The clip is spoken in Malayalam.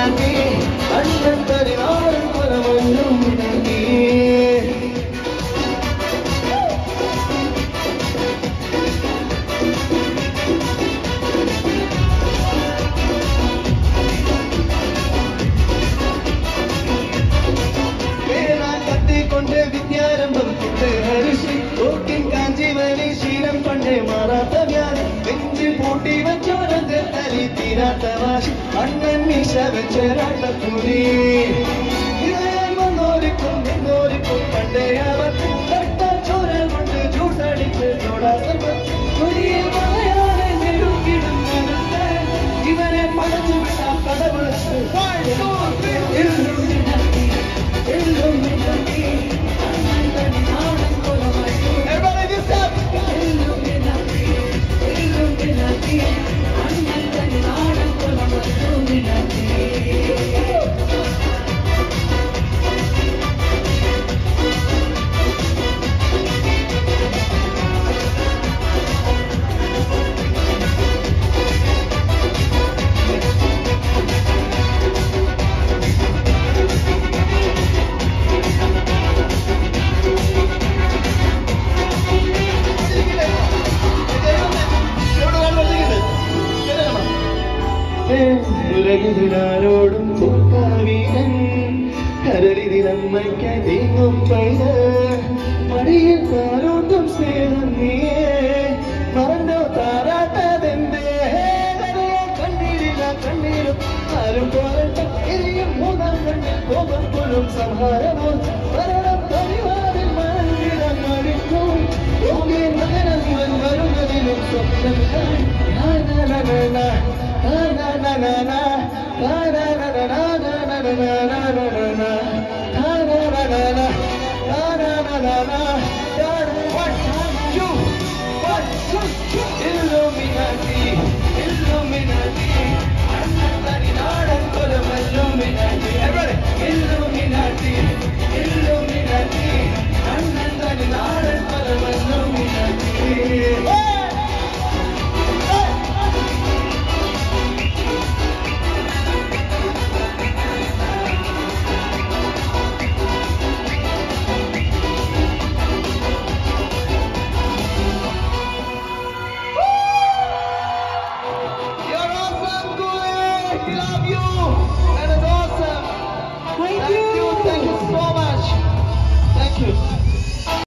Illuminati, Annantari Naran Param Illuminati. Annan Misha Vecherata Puri. I am a Noricum, Pandaya, but Chora, Juta, Joda, Puri, Maya, and you understand. Even a Panachu, Illuminati, everybody just up. Illuminati. ഉലകിനാരോടും പൂക്കാവീരൻ കരളിതിനമ്മയ്ക്കധികം പൈത മടിയിൽ താരോട്ടും സ്നേഹം നീയേ മറന്നോ താരാട്ടതെന്തേ കണ്ണീരില്ല കണ്ണീരും ആരും പോരട്ട ഇനിയും മൂന്നാം കണ്ണിൽ കോപം പോലും സംഹാരമോ മരണം പരിവാറിൽ മഴവിടം മടിക്കും മകനം വരുന്നതിലും സ്വപ്നം We love you. That is awesome. Thank you.